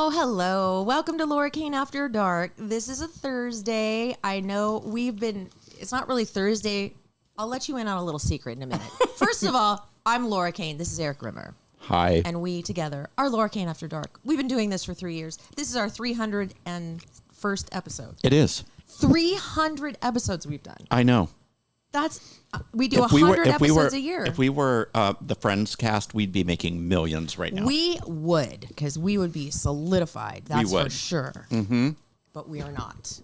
Oh, hello. Welcome to Laura Kane After Dark. This is a Thursday. I know it's not really Thursday. I'll let you in on a little secret in a minute. First of all, I'm Laura Kane. This is Erik Rimmer. Hi. And we together are Laura Kane After Dark. We've been doing this for 3 years. This is our 301st episode. It is. 300 episodes we've done. I know. We do 100 episodes a year. If we were the Friends cast, we'd be making millions right now. We would, because we would be solidified. That's for sure. Mm-hmm. But we are not.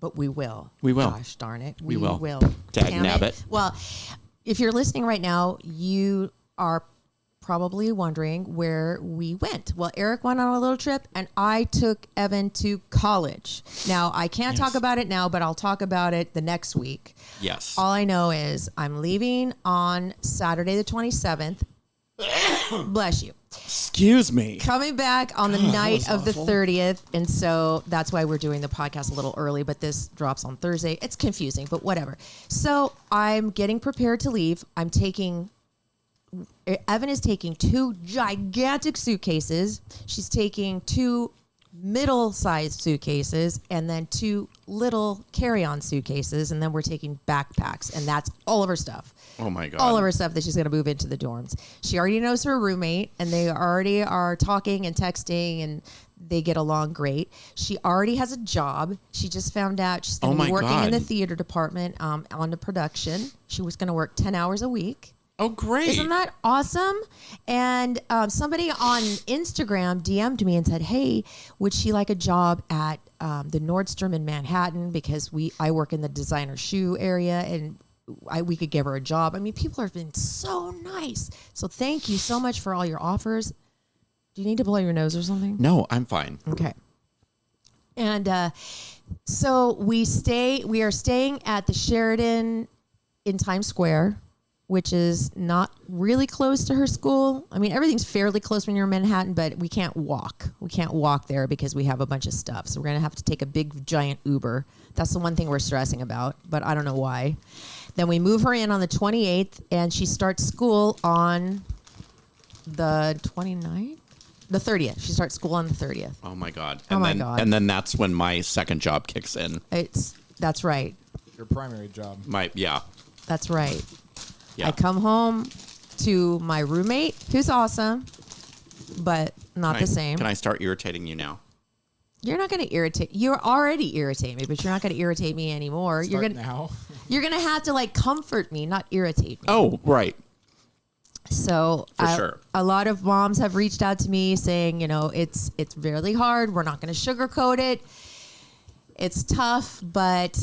But we will. We will. Gosh darn it. We will. Dag-nabbit. Well, if you're listening right now, you are probably wondering where we went. Well, Erik went on a little trip, and I took Evan to college. Now, I can't talk about it now, but I'll talk about it the next week. Yes. All I know is I'm leaving on Saturday the 27th. Bless you. Excuse me. Coming back on the night of the 30th. And so that's why we're doing the podcast a little early, but this drops on Thursday. It's confusing, but whatever. So I'm getting prepared to leave. Evan is taking 2 gigantic suitcases. She's taking 2 middle-sized suitcases and then 2 little carry-on suitcases. And then we're taking backpacks, and that's all of her stuff. Oh my God. All of her stuff that she's going to move into the dorms. She already knows her roommate, and they already are talking and texting, and they get along great. She already has a job. She just found out she's going to be working in the theater department on the production. She was going to work 10 hours a week. Oh, great. Isn't that awesome? And somebody on Instagram DM'd me and said, hey, would she like a job at the Nordstrom in Manhattan? Because I work in the designer shoe area, and we could give her a job. I mean, people have been so nice. So thank you so much for all your offers. Do you need to blow your nose or something? No, I'm fine. Okay. And so we are staying at the Sheraton in Times Square, which is not really close to her school. I mean, everything's fairly close when you're in Manhattan, but we can't walk. We can't walk there because we have a bunch of stuff. So we're going to have to take a big, giant Uber. That's the one thing we're stressing about, but I don't know why. Then we move her in on the 28th, and she starts school on the 29th? The 30th. She starts school on the 30th. Oh, my God. God. And then that's when my second job kicks in. That's right. Your primary job. That's right. Yeah. I come home to my roommate, who's awesome, but not the same. Can I start irritating you now? You're not going to irritate. You're already irritating me, but you're not going to irritate me anymore. You're going to have to comfort me, not irritate me. Oh, right. So For sure. A lot of moms have reached out to me saying, it's really hard. We're not going to sugarcoat it. It's tough, but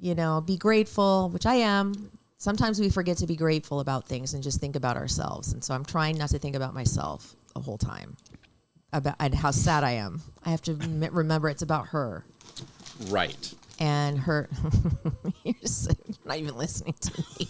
be grateful, which I am. Sometimes we forget to be grateful about things and just think about ourselves. And so I'm trying not to think about myself the whole time and how sad I am. I have to remember it's about her. Right. And her, you're not even listening to me.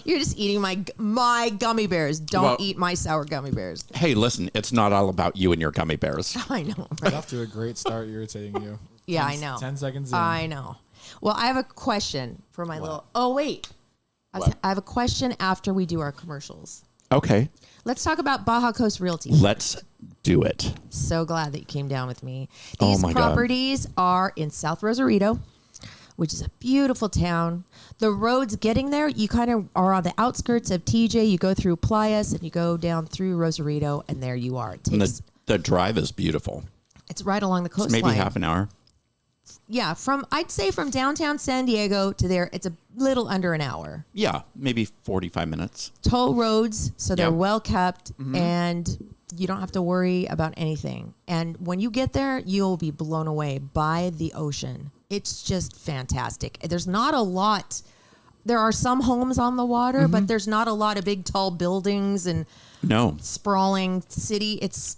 You're just eating my gummy bears. Don't eat my sour gummy bears. Hey, listen, it's not all about you and your gummy bears. I know. Right? Off to a great start irritating you. Yeah, I know. 10 seconds in. I know. Well, I have a question for my little. Oh, wait. I have a question after we do our commercials. Okay. Let's talk about Baja Coast Realty. Let's do it. So glad that you came down with me. Oh These my properties are in South Rosarito, which is a beautiful town. The roads getting there, you kind of are on the outskirts of TJ. You go through Playas and you go down through Rosarito, and there you are. The drive is beautiful. It's right along the coastline. It's maybe half an hour. Yeah, I'd say from downtown San Diego to there, it's a little under an hour. Yeah, maybe 45 minutes. Toll roads, so they're well kept, and you don't have to worry about anything. And when you get there, you'll be blown away by the ocean. It's just fantastic. There's not a lot. There are some homes on the water, but there's not a lot of big, tall buildings and sprawling city. It's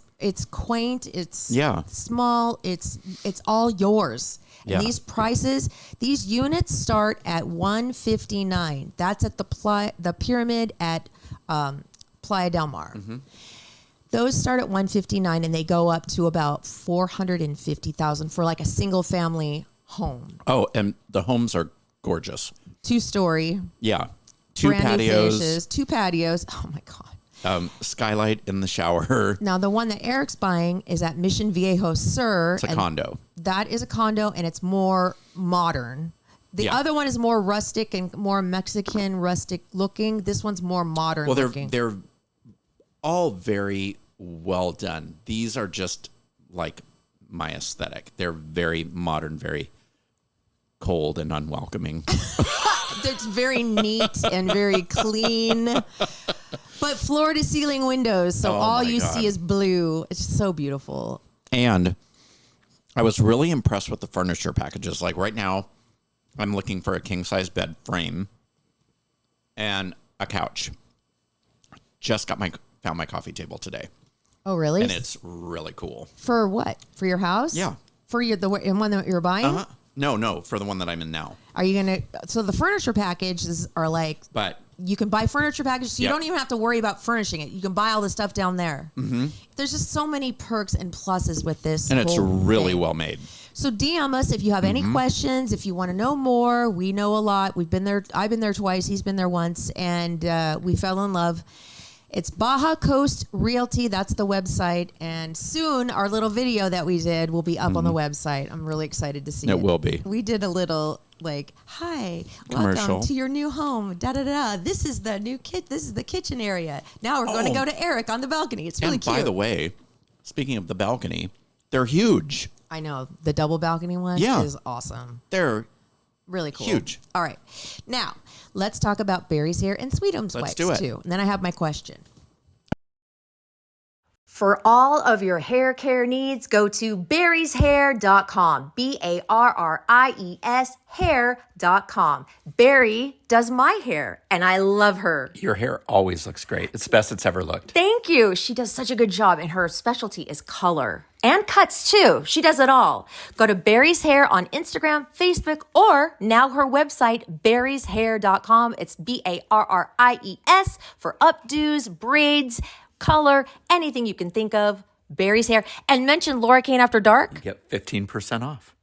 quaint. It's small. It's all yours. And these prices, these units start at $159. That's at the Pyramid at Playa del Mar. Those start at $159, and they go up to about $450,000 for a single family home. Oh, and the homes are gorgeous. 2-story. Yeah. 2 patios. Two patios. Oh my God. Skylight in the shower. Now, the one that Eric's buying is at Mission Viejo Sur. It's a condo. That is a condo, and it's more modern. The other one is more rustic and more Mexican rustic looking. This one's more modern looking. They're all very well done. These are just like my aesthetic. They're very modern, very cold and unwelcoming. It's very neat and very clean. But floor to ceiling windows, so all you see is blue. It's so beautiful. And I was really impressed with the furniture packages. Like right now, I'm looking for a king-size bed frame and a couch. Just found my coffee table today. Oh, really? And it's really cool. For what? For your house? Yeah. For the one that you're buying? No, for the one that I'm in now. Are you going to... So the furniture packages are like... But you can buy furniture packages, so you don't even have to worry about furnishing it. You can buy all the stuff down there. Mm-hmm. There's just so many perks and pluses with this. And it's really well made. So DM us if you have any questions, if you want to know more. We know a lot. We've been there. I've been there twice. He's been there once. And we fell in love. It's Baja Coast Realty. That's the website. And soon our little video that we did will be up on the website. I'm really excited to see it. It will be. We did a little hi, commercial. Welcome to your new home. This is the new This is the kitchen area. Now we're going to go to Erik on the balcony. It's really cute. By the way, speaking of the balcony, they're huge. I know. The double balcony one is awesome. They're really cool. Huge. All right. Now, let's talk about Barry's hair and Sweetum's wipes, do it. too. And then I have my question. For all of your hair care needs, go to barrieshair.com. BARRIES hair.com. Barry does my hair, and I love her. Your hair always looks great. It's the best it's ever looked. Thank you. She does such a good job, and her specialty is color. And cuts, too. She does it all. Go to Barry's Hair on Instagram, Facebook, or now her website, barrieshair.com. It's BARRIES for updos, braids, color, anything you can think of. Barry's Hair. And mention Laura Kane After Dark. Get 15% off.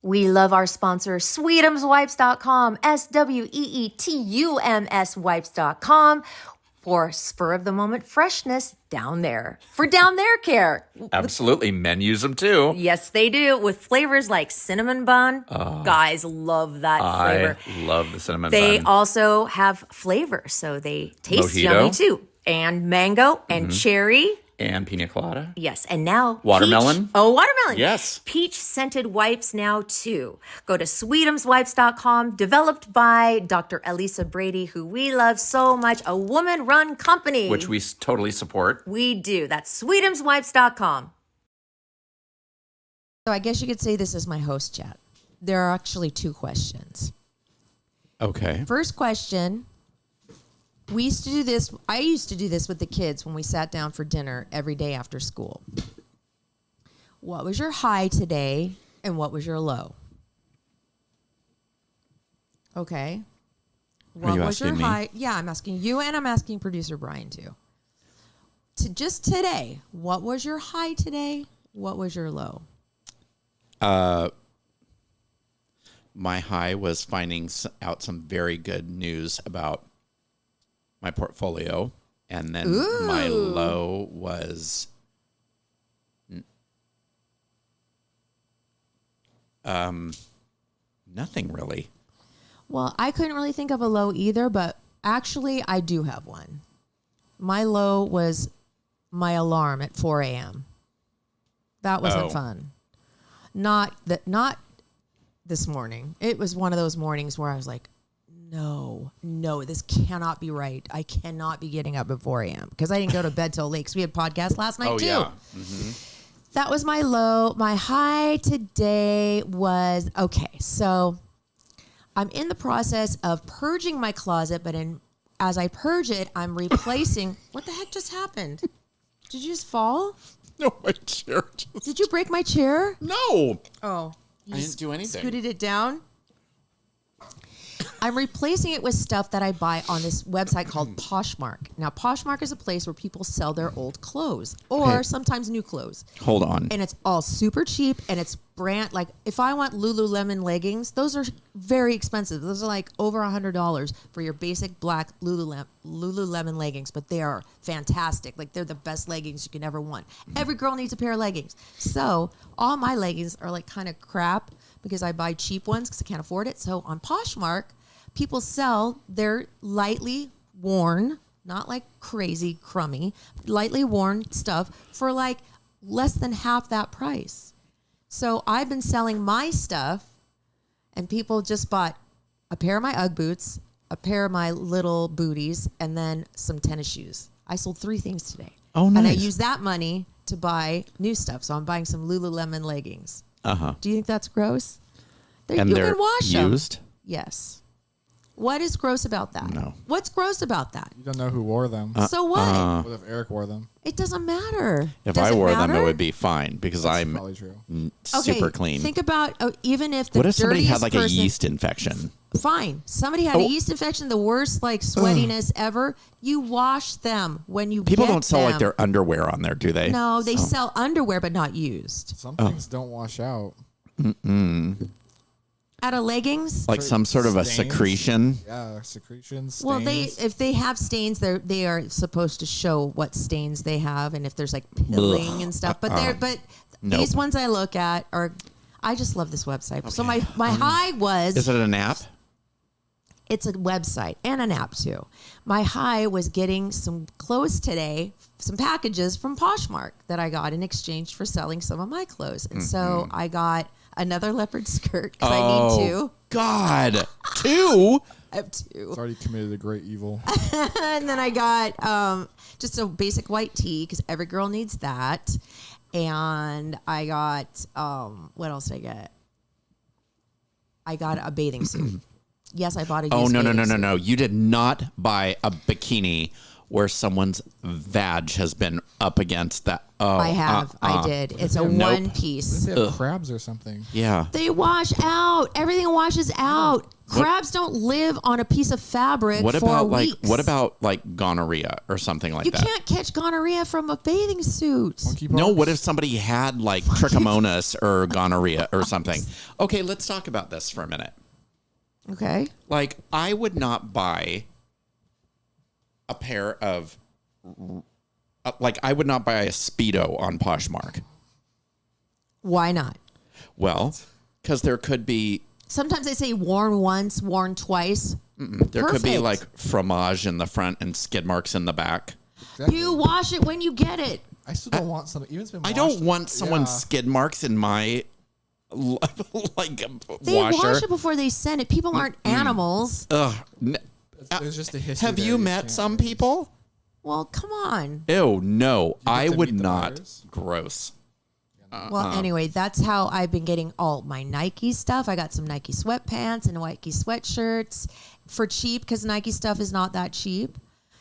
We love our sponsor, SweetumsWipes.com, SWEETUMS Wipes.com, for spur-of-the-moment freshness down there. For down there care. Absolutely. Men use them too. Yes, they do. With flavors like cinnamon bun. Guys love that flavor. I love the cinnamon They bun. also have flavor, so they taste Mojito. yummy too. And mango and cherry. And pina colada. Yes, and now Watermelon? Peach. Oh, watermelon. Yes. Peach scented wipes now too. Go to sweetumswipes.com, developed by Dr. Elisa Brady, who we love so much, a woman-run company. Which we totally support. We do. That's sweetumswipes.com. So I guess you could say this is my host chat. There are actually two questions. Okay. First question. I used to do this with the kids when we sat down for dinner every day after school. What was your high today and what was your low? Okay. What you was your asking me? high? Yeah, I'm asking you and I'm asking producer Brian too. Just today, what was your high today? What was your low? My high was finding out some very good news about my portfolio, and then my low was nothing really. Well, I couldn't really think of a low either, but actually I do have one. My low was my alarm at 4 a.m. That wasn't fun. Not this morning. It was one of those mornings where I was like, no, this cannot be right. I cannot be getting up at 4 a.m. because I didn't go to bed till late because we had podcast last night too. Yeah. Mm-hmm. That was my low. My high today was, okay, so I'm in the process of purging my closet, but as I purge it, I'm replacing. What the heck just happened? Did you just fall? No, my chair. Did you break my chair? No. Oh. I didn't do anything. Scooted it down? I'm replacing it with stuff that I buy on this website called Poshmark. Now, Poshmark is a place where people sell their old clothes or sometimes new clothes. Hold on. And it's all super cheap and it's brand, like if I want Lululemon leggings, those are very expensive. Those are like over $100 for your basic black Lululemon leggings, but they are fantastic. Like they're the best leggings you can ever want. Every girl needs a pair of leggings. So all my leggings are like kind of crap because I buy cheap ones because I can't afford it. So on Poshmark, people sell their lightly worn, not like crazy crummy, lightly worn stuff for like less than half that price. So I've been selling my stuff, and people just bought a pair of my Ugg boots, a pair of my little booties, and then some tennis shoes. I sold 3 things today. Oh, nice. And I used that money to buy new stuff. So I'm buying some Lululemon leggings. Uh-huh. Do you think that's gross? And you they're can wash them. used? Yes. What is gross about that? No. What's gross about that? You don't know who wore them. So what? What if Eric wore them? It doesn't matter. If Does I it wore them, it matter? would be fine because That's I'm probably true. super clean. Think about even if the What if somebody had dirtiest like person, a yeast infection? Fine. Somebody had a yeast infection, the worst like sweatiness ever. You wash them when you People get don't sell them. like their underwear on there, do they? No, they sell underwear but not used. Some things don't wash out. Out of leggings. Like some sort of a Stains. secretion. Yeah, secretions. Well, stains. if they have stains, they are supposed to show what stains they have, and if there's like pilling and stuff. But Nope. these ones I look at are. I just love this website. Okay. So my high was. Is it an app? It's a website and an app too. My high was getting some clothes today, some packages from Poshmark that I got in exchange for selling some of my clothes. And so I got another leopard skirt because I need 2. God. 2? I have 2. It's already committed a great evil. And then I got just a basic white tee because every girl needs that. And I got, what else did I get? I got a bathing suit. Yes, I bought a Oh, used no. bathing suit. You did not buy a bikini where someone's vag has been up against that. Oh, I have. I did. It's a Nope. one piece. They have crabs or something. Yeah. They wash out. Everything washes out. Crabs don't live on a piece of fabric What for about weeks. what about like gonorrhea or something like You that? can't catch gonorrhea from a bathing suit. No, what if somebody had like trichomonas or gonorrhea or something? Okay, let's talk about this for a minute. Okay. Like, I would not buy a pair of, I would not buy a Speedo on Poshmark. Why not? Well, because there could be, Sometimes they say worn once, worn twice. there could be Perfect. like fromage in the front and skid marks in the back. Exactly. You wash it when you get it. I still don't want some. Even if it's been I washed, don't want someone's yeah. skid marks in my, like, They washer. wash it before they send it. People aren't animals. Ugh. There's just a history. Have there you can't met some erase. people? Well, come on. Ew, no. get I to would meet the not. buyers? Gross. Well, anyway, that's how I've been getting all my Nike stuff. I got some Nike sweatpants and Nike sweatshirts for cheap because Nike stuff is not that cheap.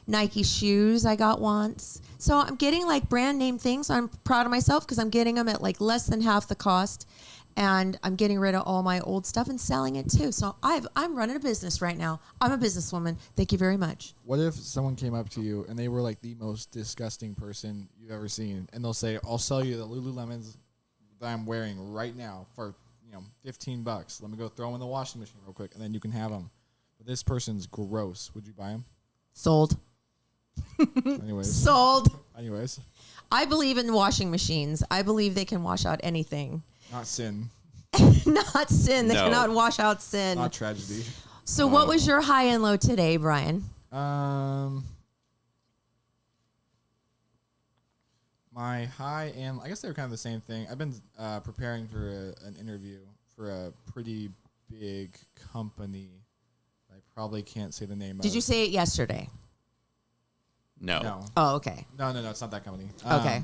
Nike shoes I got once. So I'm getting like brand name things. I'm proud of myself because I'm getting them at like less than half the cost. And I'm getting rid of all my old stuff and selling it too. So I'm running a business right now. I'm a businesswoman. Thank you very much. What if someone came up to you and they were like the most disgusting person you've ever seen, and they'll say, "I'll sell you the Lululemons that I'm wearing right now for $15. Let me go throw them in the washing machine real quick, and then you can have them." But this person's gross. Would you buy them? Sold. Anyways. Sold. Anyways, I believe in washing machines. I believe they can wash out anything. not sin, Not sin. They No. cannot wash out sin. not tragedy. So what was your high and low today, Brian? My high and I guess they were kind of the same thing. I've been preparing for an interview for a pretty big company. I probably can't say the name of. Did you say it yesterday? No. No. Oh, okay. No, it's not that company. Okay.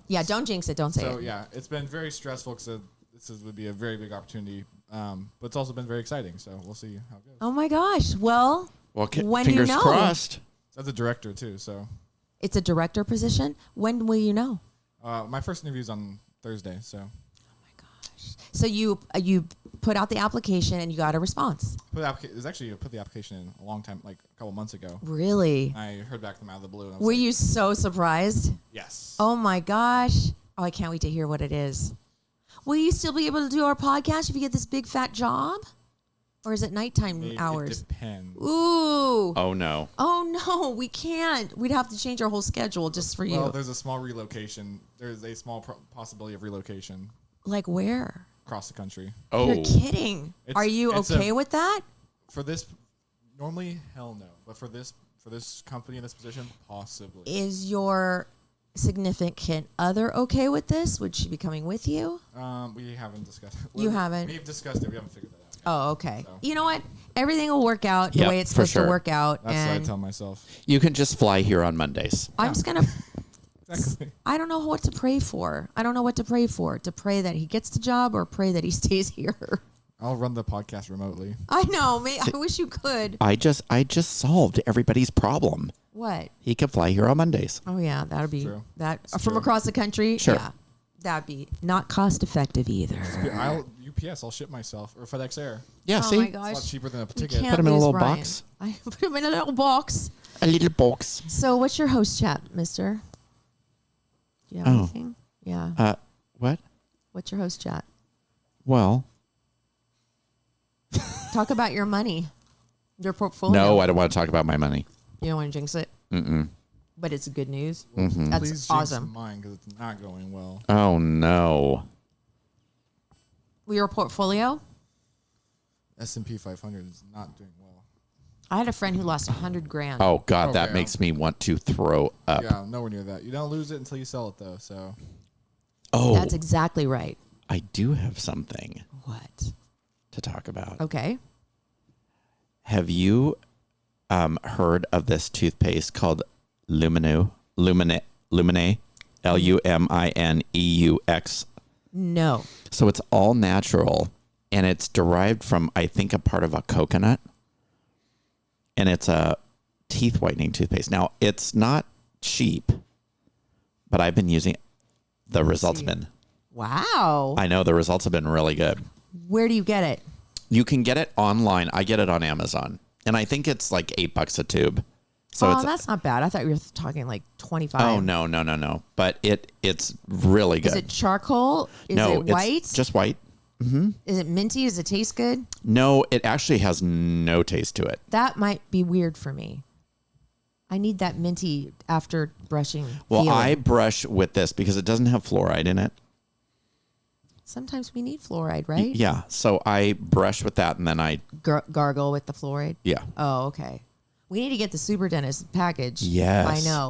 Yeah, don't jinx it. Don't say So it. yeah, it's been very stressful because would be a very big opportunity, but it's also been very exciting. So we'll see how it goes. Oh my gosh. Well, Well, when do you fingers know? crossed. So that's a director too. So it's a director position. When will you know? my first interview is on Thursday. So So you put out the application and you got a response. put the application in a long time, like a couple months ago. Really? I heard back from them out of the blue. And I was Were like, you so surprised? Yes. Oh my gosh. Oh, I can't wait to hear what it is. Will you still be able to do our podcast if you get this big fat job? Or is it nighttime hours? It depends. Ooh. Oh, no. Oh, no, we can't. We'd have to change our whole schedule just for you. Well, there's a small relocation. There's a small possibility of relocation Like where? across the country. Oh. You're kidding. It's- Are you it's okay with that? For this, normally, hell no. But for this company in this position, possibly. Is your significant other okay with this? Would she be coming with you? We haven't discussed it. You haven't? We've discussed it. We haven't figured that out. Oh, okay. So. You know what? Everything will work out the Yep, way it's for supposed sure. to work out. That's what I and tell myself. You can just fly here on Mondays. I'm just going to... Exactly. I don't know what to pray for. I don't know what to pray for. To pray that he gets the job or pray that he stays here. I'll run the podcast remotely. I know. I wish you could. I just solved everybody's problem. What? He can fly here on Mondays. Oh, yeah. That would be... True. That It's from true. across the country? Sure. Yeah. That'd be not cost effective either. UPS, I'll ship myself. Or FedEx Air. Yeah, Oh, see? my It's a lot gosh. cheaper than a You ticket. can't Put him in a lose little Brian. box. I put him in a little box. A little box. So what's your host chat, mister? Do you have Oh. anything? Yeah. What? What's your host chat? Well, Talk about your money. Your portfolio. no, I don't want to talk about my money. You don't want to jinx it? Mm-mm. But it's good news. Mm-hmm. That's Please awesome. jinx mine because it's not going well. Oh, no. Your portfolio? S&P 500 is not doing well. I had a friend who lost $100,000. Oh, God, that Okay. makes me want to throw up. Yeah, nowhere near that. You don't lose it until you sell it, though. So Oh, That's exactly right. I do have something What? to talk about. Okay. Have you heard of this toothpaste called Lumine, Lumineux? No. So it's all natural, and it's derived from, I think, a part of a coconut, and it's a teeth whitening toothpaste. Now, it's not cheap, but I've been using it. The results have been, Wow. I know the results have been really good. Where do you get it? You can get it online. I get it on Amazon, and I think it's like $8 a tube. So Oh, it's that's not bad. I thought you were talking like 25. oh no. But it's really good. Is it charcoal? Is no, it white? It's just white. Is it minty? Does it taste good? No, it actually has no taste to it. That might be weird for me. I need that minty after brushing. Well, feeling. I brush with this because it doesn't have fluoride in it. Sometimes we need fluoride, right? Yeah, so I brush with that, and then I Gargle with the fluoride. yeah. Oh, okay. We need to get the super dentist package. Yes. I know.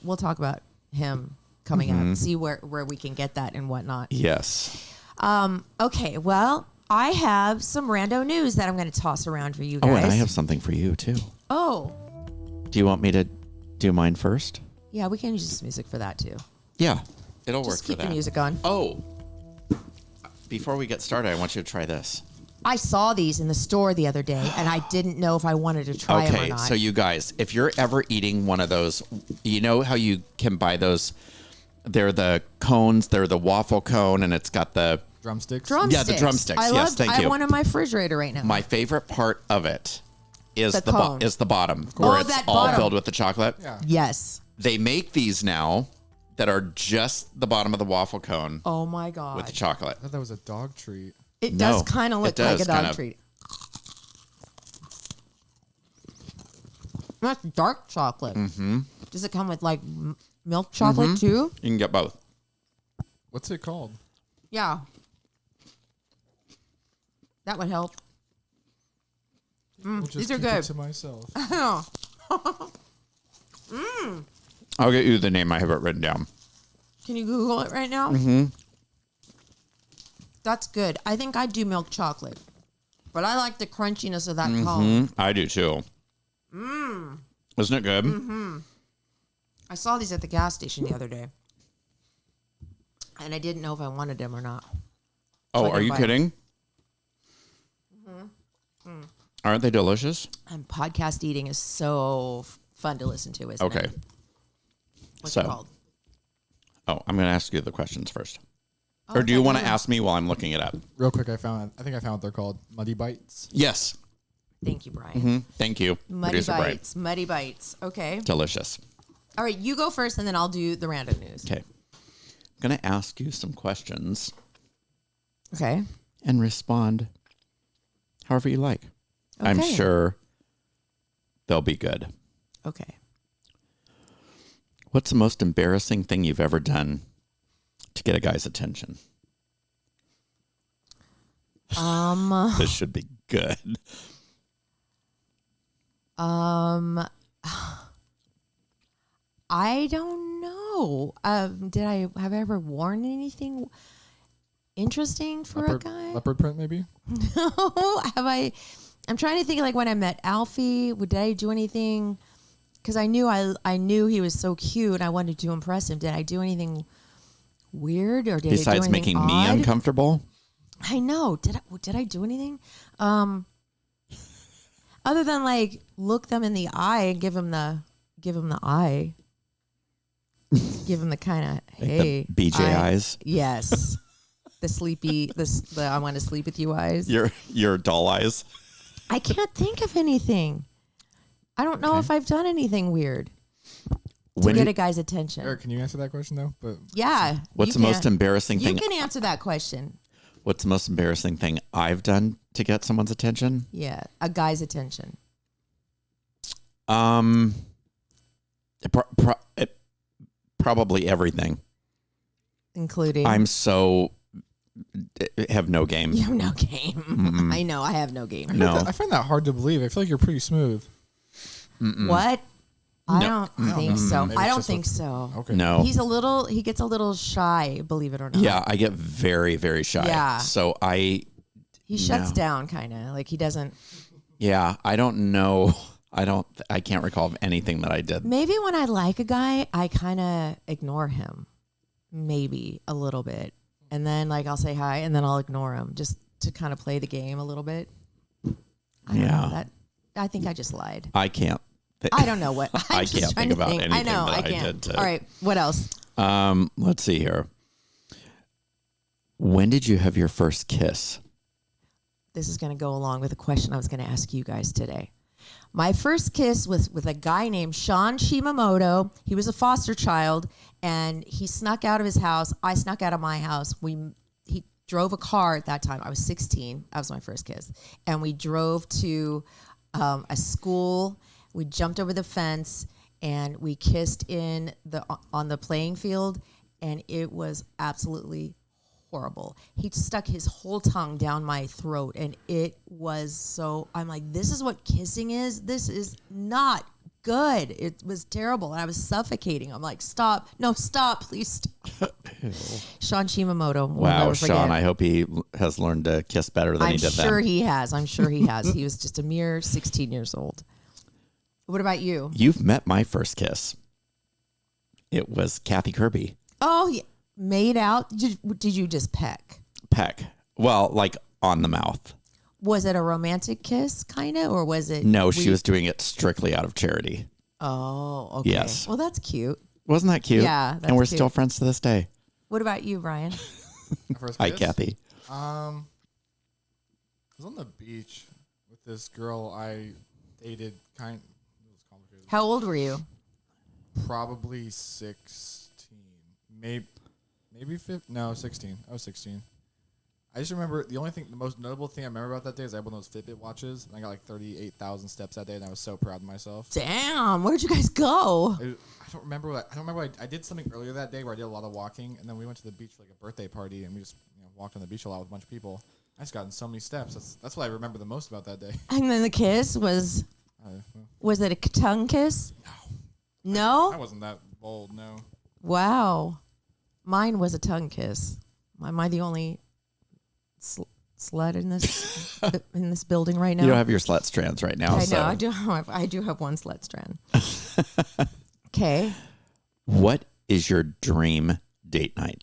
We'll talk about him coming Mm-hmm. up. See where we can get that and whatnot. Yes. Okay. Well, I have some rando news that I'm going to toss around for you Oh, guys. and I have something for you too. Oh, Do you want me to do mine first? yeah. We can use this music for that too. Yeah, it'll work Just for keep that. the music on. Oh, before we get started, I want you to try this. I saw these in the store the other day, and I didn't know if I wanted to try them or Okay, not. so you guys, if you're ever eating one of those, you know how you can buy those? They're the cones. They're the waffle cone, and it's got the drumsticks. Yeah, the drumsticks. I Yes, thank I you. have one in my refrigerator right now. My favorite part of it is The the cone. is the bottom Oh, where it's that all bottom. filled with the chocolate. Yeah. Yes. They make these now that are just the bottom of the waffle cone Oh my god. with the chocolate. I thought that was a dog treat. It No, does kind of it look like a does dog kind of. treat. That's dark chocolate. Mm-hmm. Does it come with like milk chocolate Mm-hmm. too? You can get both. What's it called? Yeah. That would help. I'll just these are keep good. It to myself. I'll get you the name. I have it written down. Can you Google it right now? Mm-hmm. That's good. I think I do milk chocolate, but I like the crunchiness of that cone. I do too. Isn't it good? I saw these at the gas station the other day, and I didn't know if I wanted them or not. Oh, I are can you buy kidding? Aren't they delicious? And podcast eating is so fun to listen to, isn't Okay. it? What's So- it called? Oh, I'm going to ask you the questions first. Oh, Or do you okay, want to yeah. ask me while I'm looking it up? Real quick, I think I found what they're called. Muddy Bites. Yes. Thank you, Brian. Thank you, Muddy producer Brian. bites. Muddy bites. Okay. Delicious. All right, you go first, and then I'll do the random news. Okay. I'm going to ask you some questions Okay. and respond however you like. I'm Okay. sure they'll be good. Okay. What's the most embarrassing thing you've ever done to get a guy's attention? This should be good. I don't know. Have I ever worn anything interesting for a guy? Leopard print, maybe? No. I'm trying to think, like, when I met Alfie, did I do anything? Because I knew he was so cute and I wanted to impress him. Did I do anything weird, or did I do Besides anything making me odd? uncomfortable? I know. Did I do anything? Other than like look them in the eye and give him the eye. Give him the kind of hey the BJ eyes. Yes. The I want to sleep with you eyes. Your doll eyes. I can't think of anything. I don't know if I've done anything weird to get a guy's attention. Eric, can you answer that question though? But Yeah. What's the most embarrassing You thing? can answer that question. What's the most embarrassing thing I've done to get someone's attention? Yeah, a guy's attention. Probably everything. Including I'm so have no game. You have no game. I know. I have no game. No. I find that hard to believe. I feel like you're pretty smooth. What? I don't think so. Maybe I it's don't just think so. Okay. No. He gets a little shy, believe it or not. Yeah, I get very, very shy. Yeah. So He shuts No. down kind of. Like he doesn't. I don't know. I can't recall of anything that I did. Maybe when I like a guy, I kind of ignore him. Maybe a little bit. And then like I'll say hi and then I'll ignore him just to kind of play the game a little bit. I don't know. I think I just lied. I can't. I don't know what. I I'm just can't trying think to about think. anything I know. that I I can't. did to- All right. What else? Let's see here. When did you have your first kiss? This is going to go along with a question I was going to ask you guys today. My first kiss was with a guy named Sean Shimamoto. He was a foster child, and he snuck out of his house. I snuck out of my house. He drove a car at that time. I was 16. That was my first kiss. And we drove to a school. We jumped over the fence, and we kissed on the playing field, and it was absolutely horrible. He stuck his whole tongue down my throat, and it was so. I'm like, this is what kissing is. This is not good. It was terrible, and I was suffocating. I'm like, stop, no, stop, please stop. Sean Shimamoto. Wow, Sean, I hope he has learned to kiss better than he did then. I'm sure he has. I'm sure he has. He was just a mere 16 years old. What about you? You've met my first kiss. It was Kathy Kirby. Oh, yeah. Made out? Did you just peck? Peck. Well, like on the mouth. Was it a romantic kiss, kind of, or was it? No, she was doing it strictly out of charity. Oh, okay. Yes. Well, that's cute. Wasn't that cute? Yeah, that's and we're cute. still friends to this day. What about you, Brian? My first Hi, kiss? Kathy. I was on the beach with this girl I dated. It was complicated. How old were you? Probably 16. Maybe 15. No, 16. I was 16. I just remember the most notable thing I remember about that day is I had one of those Fitbit watches, and I got like 38,000 steps that day, and I was so proud of myself. Damn, where'd you guys go? I don't remember. I did something earlier that day where I did a lot of walking, and then we went to the beach for like a birthday party, and we just walked on the beach a lot with a bunch of people. I just gotten so many steps. That's what I remember the most about that day. And then the kiss was it a tongue kiss? No. I wasn't that bold. No. Wow. Mine was a tongue kiss. Am I the only slut in this building right now? You don't have your slut strands right now. I so. know. I do have one slut strand. Okay. What is your dream date night?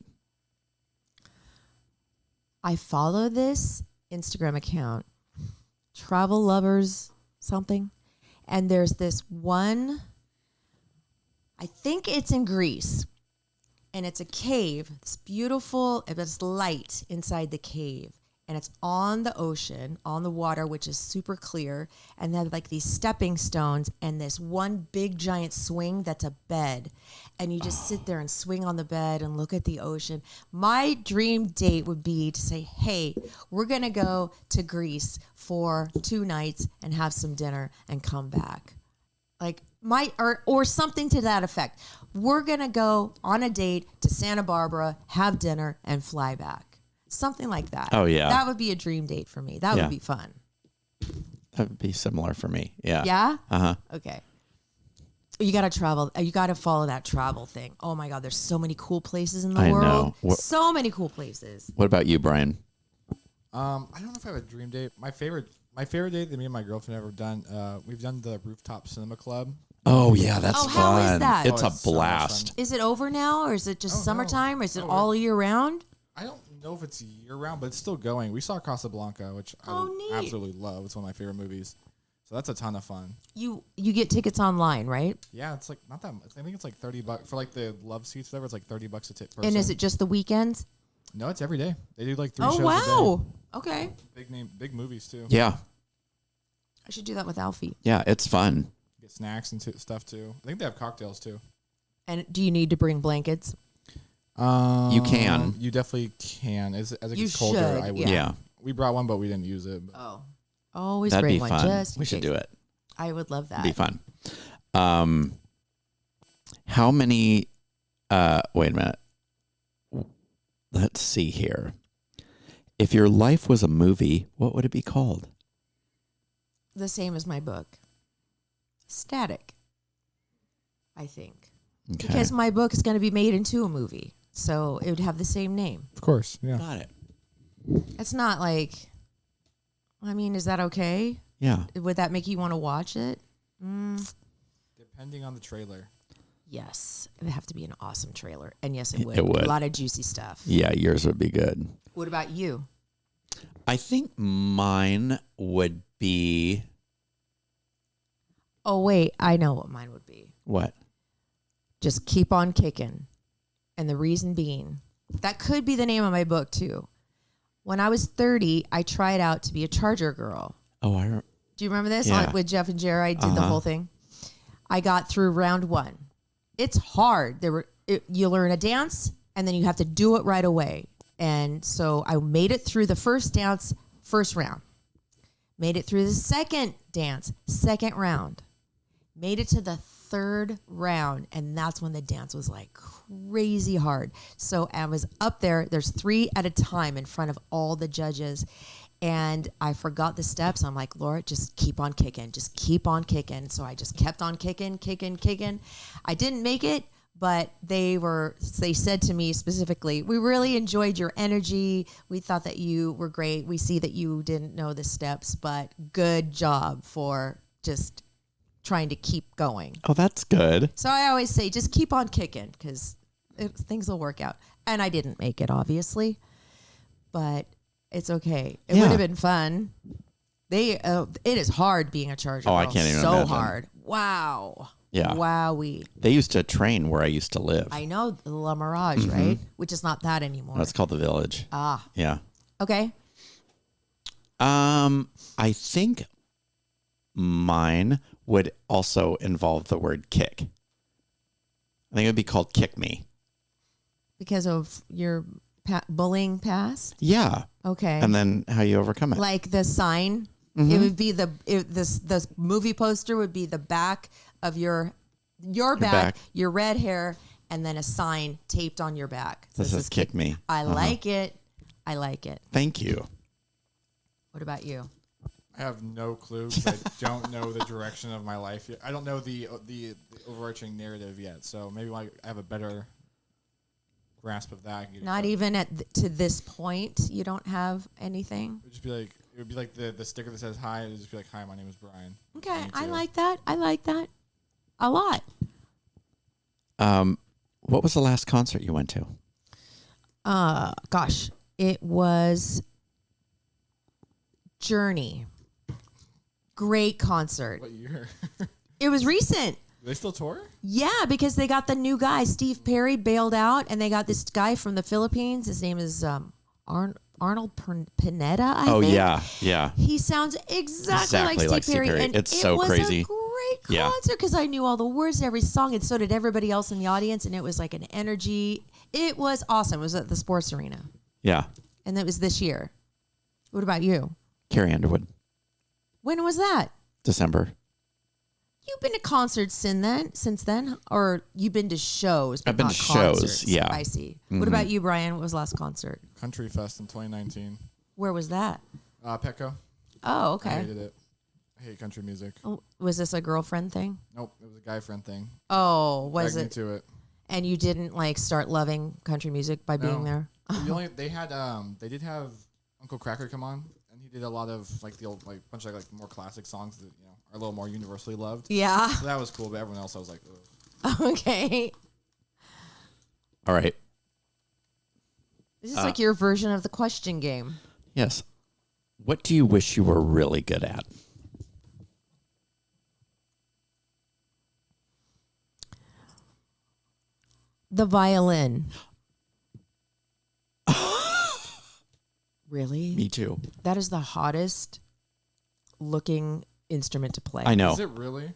I follow this Instagram account, Travel Lovers something, and there's this one. I think it's in Greece, and it's a cave. It's beautiful. It's light inside the cave, and it's on the ocean, on the water, which is super clear. And they have like these stepping stones and this one big giant swing that's a bed. And you just sit there and swing on the bed and look at the ocean. My dream date would be to say, hey, we're going to go to Greece for 2 nights and have some dinner and come back. Like or something to that effect. We're going to go on a date to Santa Barbara, have dinner, and fly back. Something like that. Oh, yeah. That would be a dream date for me. That would be fun. That would be similar for me. Yeah. Yeah? Uh-huh. Okay. You got to travel. You got to follow that travel thing. Oh, my God. There's so many cool places in the world. Know. So many cool places. What about you, Brian? I don't know if I have a dream date. My favorite date that me and my girlfriend have ever done, we've done the rooftop cinema club. Oh, yeah, that's Oh, fun. how is that? It's Oh, a it's so much blast. fun. Is it over now, or is it just Oh, no. summertime, or is it Oh, all year round? I don't know if it's year round, but it's still going. We saw Casablanca, which Oh, I neat. absolutely love. It's one of my favorite movies. So that's a ton of fun. You get tickets online, right? Yeah, it's like not that much. I think it's like $30 for like the love seats. Whatever, it's like $30 a tip. And is it just the weekends? No, it's every day. They do like 3 Oh, shows a wow. day. Okay. Big movies too. Yeah. I should do that with Alfie. Yeah, it's fun. Get snacks and stuff too. I think they have cocktails too. And do you need to bring blankets? You can. You definitely can. As it You gets colder, should, I would. yeah. Yeah. We brought one, but we didn't use it. Oh. Always That'd bring be one. fun. Just in We should case. do it. I would love that. It'd be fun. How many, wait a minute. Let's see here. If your life was a movie, what would it be called? The same as my book. Static. I think. Okay. Because my book is going to be made into a movie. So it would have the same name. Of course, yeah. Got it. It's not like, I mean, is that okay? Yeah. Would that make you want to watch it? Depending on the trailer. Yes. It would have to be an awesome trailer. And yes, it would. It would. A lot of juicy stuff. Yeah, yours would be good. What about you? I think mine would be Oh, wait. I know what mine would be. what? Just keep on kicking. And the reason being, that could be the name of my book too. When I was 30, I tried out to be a Charger girl. Oh, Do you remember this? Yeah. With Jeff and Jerry, I did the whole thing. I got through round 1. It's hard. You learn a dance, and then you have to do it right away. And so I made it through the first dance, first round. Made it through the second dance, second round. Made it to the third round, and that's when the dance was like crazy hard. So I was up there. There's 3 at a time in front of all the judges, and I forgot the steps. I'm like, Laura, just keep on kicking. Just keep on kicking. So I just kept on kicking. I didn't make it, but they said to me specifically, we really enjoyed your energy. We thought that you were great. We see that you didn't know the steps, but good job for just trying to keep going. Oh, that's good. So I always say, just keep on kicking because things will work out. And I didn't make it, obviously, but it's okay. It would have been fun. It is hard being a Charger. Oh, I girl. can't even so imagine. hard. Wow. Yeah. Wowee. They used to train where I used to live. I know La Mirage, right? Which is not that anymore. That's called the Village. Ah. Yeah. Okay. I think mine would also involve the word kick. I think it would be called Kick Me. Because of your bullying past? Yeah. Okay. And then how you overcome it. Like the sign, it would be this movie poster would be the back of your back, your red hair, and then a sign taped on your back. This is Kick Me. I like it. I like it. Thank you. What about you? I have no clue because I don't know the direction of my life yet. I don't know the overarching narrative yet. So maybe I have a better grasp of that. Not even to this point, you don't have anything? It would be like the sticker that says hi. It would just be like, hi, my name is Brian. Okay, Me I too. like that. I like that a lot. What was the last concert you went to? Gosh, it was Journey. Great concert. What year? It was recent. Do they still tour? Yeah, because they got the new guy. Steve Perry bailed out, and they got this guy from the Philippines. His name is Arnold Pineda, I Oh, think. yeah. He sounds exactly like Steve Perry. And It's so crazy. It was a great Yeah. concert because I knew all the words to every song, and so did everybody else in the audience, and it was like an energy. It was awesome. It was at the Sports Arena. Yeah. And that was this year. What about you? Carrie Underwood, When was that? December. You've been to concerts since then? Or you've been to shows, but I've been not to shows, concerts? yeah. I see. What about you, Brian? What was the last concert? Country Fest in 2019. Where was that? Petco. Oh, I okay. hated it. I hate country music. Oh, was this a girlfriend thing? Nope, it was a guy friend thing. Oh, was Dragged me it? to it. And you didn't like start loving country music by being No. there? They did have Uncle Cracker come on, and he did a lot of like the old bunch of like more classic songs that are a little more universally loved. Yeah. So that was cool, but everyone else I was like, ugh. Okay. All right. This is like your version of the question game. Yes. What do you wish you were really good at? The violin. Really? Me too. That is the hottest looking instrument to play. I know. Is it really?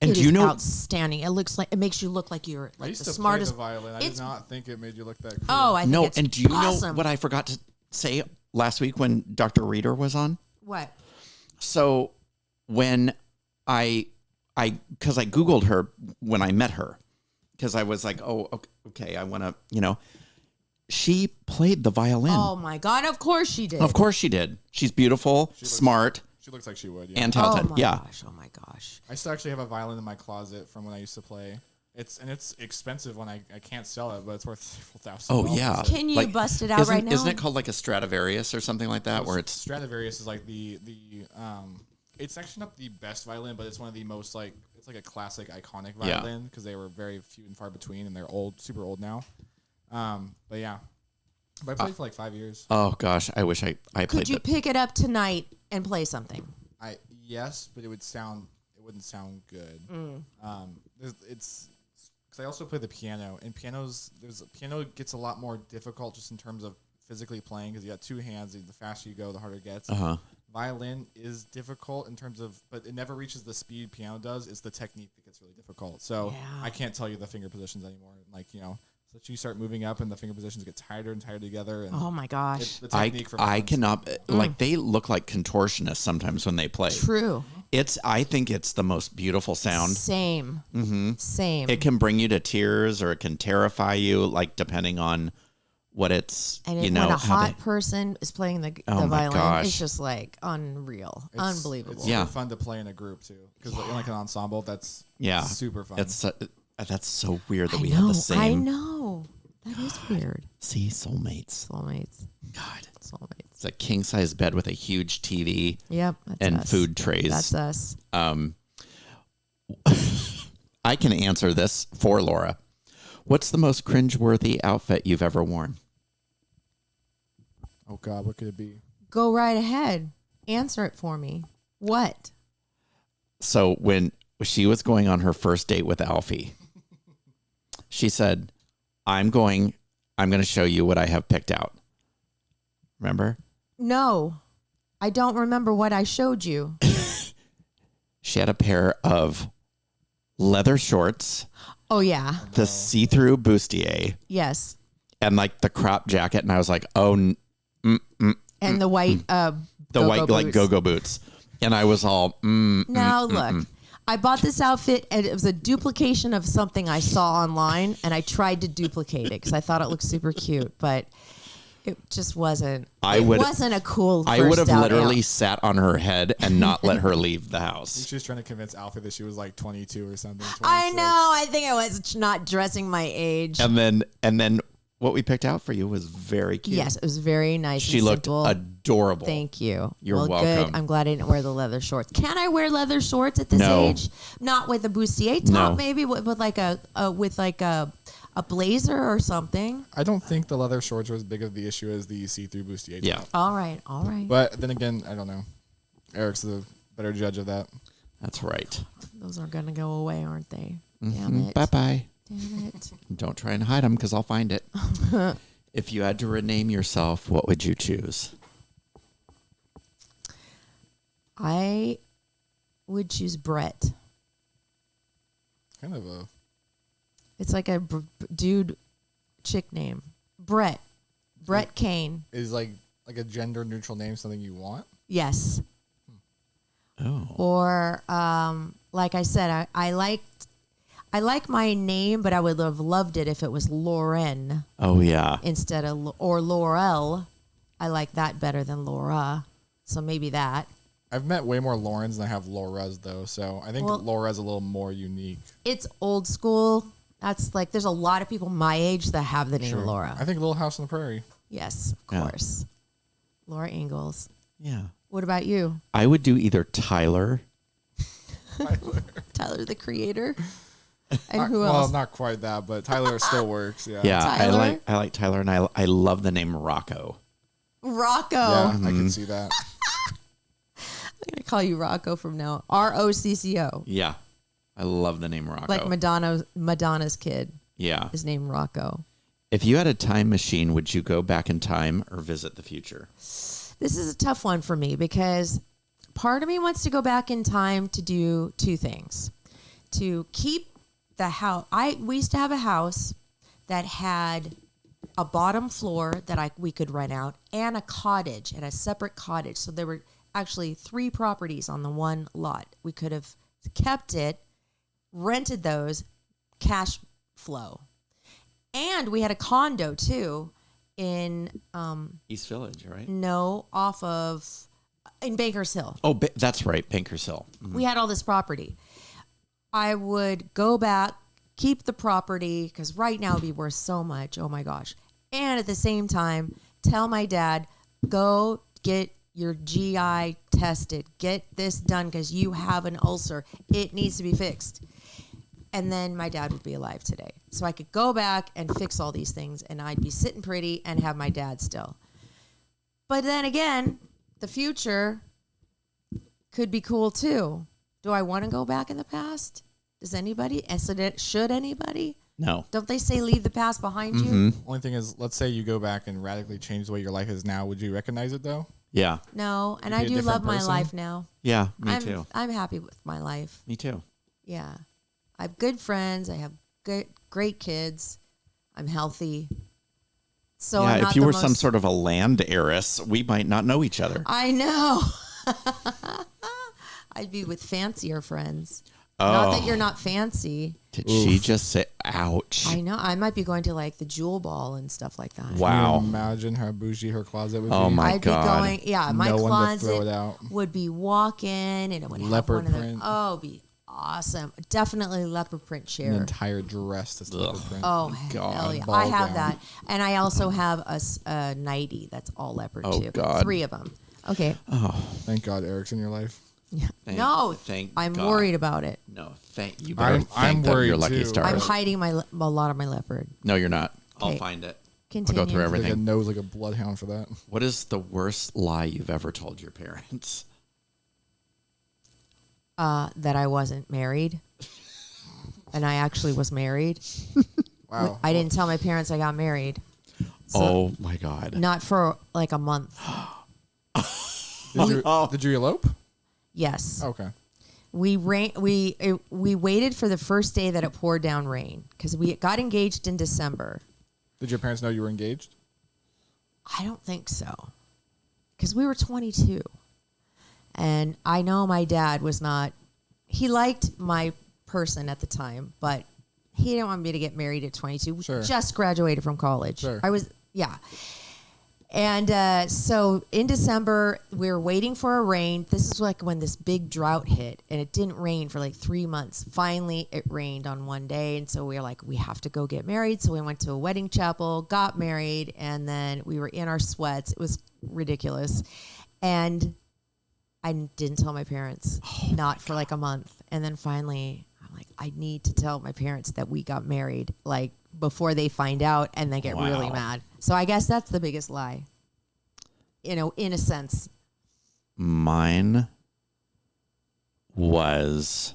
And It do you is know? outstanding. It makes you look like you're I like used the to smartest. play the violin. I did It's- not think it made you look that cool. Oh, I think No. it's And do you awesome. know what I forgot to say last week when Dr. Reader was on? What? So when because I Googled her when I met her, because I was like, oh, okay, I want to, she played the violin. Oh my God! Of course she did. Of course she did. She's beautiful, smart, She looks like she would. Yeah. and Oh talented. my Yeah. gosh! Oh my gosh! I still actually have a violin in my closet from when I used to play. It's expensive when I can't sell it, but it's worth several thousand. Oh yeah. Can you bust it out right now? Isn't it called like a Stradivarius or something like that, where it's Stradivarius is like the it's actually not the best violin, but it's one of the most it's like a classic iconic Yeah. violin because they were very few and far between and they're old, super old now. But yeah, but I played for like 5 years. oh gosh, I wish I played Could you it. pick it up tonight and play something? Yes, but it wouldn't sound good. It's because I also play the piano, and piano gets a lot more difficult just in terms of physically playing because you got two hands. The faster you go, the harder it gets. Violin is difficult in terms of, but it never reaches the speed piano does. It's the technique that gets really difficult. So Yeah. I can't tell you the finger positions anymore. So you start moving up and the finger positions get tighter and tighter together. And Oh my gosh! the technique for I violins- cannot like they look like contortionists sometimes when they play. True. I think it's the most beautiful sound. Same. Mm-hmm. Same. It can bring you to tears or it can terrify you, like depending on what it's, and when when a hot person is playing the Oh my violin, gosh. it's just like unreal, unbelievable. It's Yeah. super fun to play in a group too, because like an ensemble, that's yeah, super fun. It's that's so weird that I we know. have the same. I know. That is weird. See, soulmates. Soulmates. God, Soulmates. it's a king size bed with a huge TV Yep. That's and us. food trays. That's us. I can answer this for Laura. What's the most cringeworthy outfit you've ever worn? Oh God, what could it be? Go right ahead. Answer it for me. What? So when she was going on her first date with Alfie, she said, I'm going to show you what I have picked out. Remember? No, I don't remember what I showed you. She had a pair of leather shorts, Oh yeah. the see-through bustier, Yes. and like the crop jacket. And I was like, And the white the go-go white like boots. go-go boots. And I was all, Now look, I bought this outfit and it was a duplication of something I saw online, and I tried to duplicate it because I thought it looked super cute, but it just wasn't. It wasn't a cool. I would have first out literally out. sat on her head and not let her leave the house. She was trying to convince Alfie that she was like 22 or something. 26. I know. I think I was not dressing my age. And then what we picked out for you was very cute. Yes, it was very nice. She and looked simple. adorable. Thank you. You're well, welcome. Good. I'm glad I didn't wear the leather shorts. Can I wear leather shorts at this No. age? Not with a bustier top, No. maybe with like a blazer or something. I don't think the leather shorts are as big of the issue as the see-through bustier. Yeah. top. All right. All right. But then again, I don't know. Eric's the better judge of that. That's right. Those are gonna go away, aren't they? Damn it. Bye-bye. Damn it. Don't try and hide them because I'll find it. If you had to rename yourself, what would you choose? I would choose Brett. Kind of a. It's like a dude chick name. Brett Kane. Is like a gender neutral name something you want? Yes. Oh. Or like I said, I like my name, but I would have loved it if it was Lauren Oh, yeah. instead of or Laurel. I like that better than Laura. So maybe that. I've met way more Laurens than I have Lauras, though. So I think Laura's a little more unique. It's old school. That's like there's a lot of people my age that have the name Laura. I think Little House on the Prairie. Yes, of course. Laura Ingalls. Yeah. What about you? I would do either Tyler. Tyler, the creator. And who else? Well, not quite that, but Tyler still works. Yeah. Yeah, Tyler? I like Tyler, and I love the name Rocco. Rocco. Yeah, I can see that. I'm going to call you Rocco from now on. Rocco. Yeah, I love the name Rocco. Like Madonna's kid Yeah. is named Rocco. If you had a time machine, would you go back in time or visit the future? This is a tough one for me because part of me wants to go back in time to do two things. To keep the house. We used to have a house that had a bottom floor that we could rent out and a cottage and a separate cottage. So there were actually 3 properties on the one lot. We could have kept it, rented those, cash flow. And we had a condo too in East Village, right? in Bankers Hill. Oh, that's right, Bankers Hill. We had all this property. I would go back, keep the property, because right now it'd be worth so much. Oh my gosh. And at the same time, tell my dad, go get your GI tested. Get this done because you have an ulcer. It needs to be fixed. And then my dad would be alive today. So I could go back and fix all these things, and I'd be sitting pretty and have my dad still. But then again, the future could be cool too. Do I want to go back in the past? Does anybody? Should anybody? No. Don't they say leave the past behind you? Only thing is, let's say you go back and radically change the way your life is now. Would you recognize it, though? Yeah. No, and You'd I be a do different love my person? life now. Yeah, me too. I'm happy with my life. Me too. Yeah. I have good friends. I have great kids. I'm healthy. So Yeah, I'm not if you the were most, some sort of a land heiress, we might not know each other. I know. I'd be with fancier friends. Oh. Not that you're not fancy. Did she just say, ouch? I know. I might be going to like the Jewel Ball and stuff like that. Can you Wow. imagine how bougie her closet would be? Oh, my I'd God. be going, yeah, my No one to throw it closet out. would be walk-in and it would have Leopard one of print. them. Oh, it'd be awesome. Definitely leopard print An chair. entire dress that's leopard print. Oh, God. hell yeah. Ball I have gown. that. And I also have a nightie that's all leopard Oh, too. God. 3 of them. Okay. Thank God Eric's in your life. No, thank I'm God. worried about it. No, thank you. Better I'm thank that you're worried, lucky too. stars. I'm hiding a lot of my leopard. No, you're not. I'll Okay. find it. Continue. I'll go through Like a everything. nose like a bloodhound for that. What is the worst lie you've ever told your parents? That I wasn't married. And I actually was married. Wow. I didn't tell my parents I got married. Oh, my God. Not for like a month. Did you elope? Yes. Okay. We waited for the first day that it poured down rain because we got engaged in December. Did your parents know you were engaged? I don't think so, because we were 22, and I know my dad was not. He liked my person at the time, but he didn't want me to get married at 22. We Sure. just graduated from college. Sure. Yeah. And so in December, we were waiting for a rain. This is like when this big drought hit, and it didn't rain for like 3 months. Finally, it rained on one day, and so we were like, we have to go get married. So we went to a wedding chapel, got married, and then we were in our sweats. It was ridiculous. And I didn't tell my parents, not for like a month. And then finally, I'm like, I need to tell my parents that we got married, like before they find out and they get really Wow. mad. So I guess that's the biggest lie, in a sense. Mine was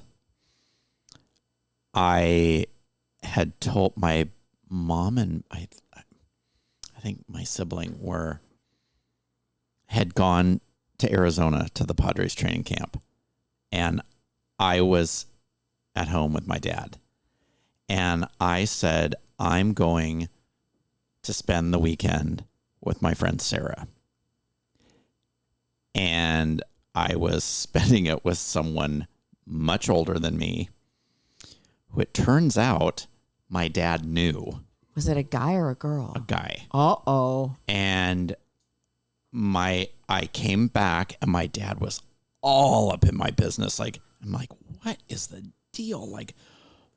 I had told my mom, and I think my sibling had gone to Arizona to the Padres training camp, and I was at home with my dad, and I said, I'm going to spend the weekend with my friend Sarah. And I was spending it with someone much older than me, who it turns out my dad knew. Was it a guy or a girl? A guy. Uh-oh. And I came back and my dad was all up in my business. Like, I'm like, what is the deal? Like,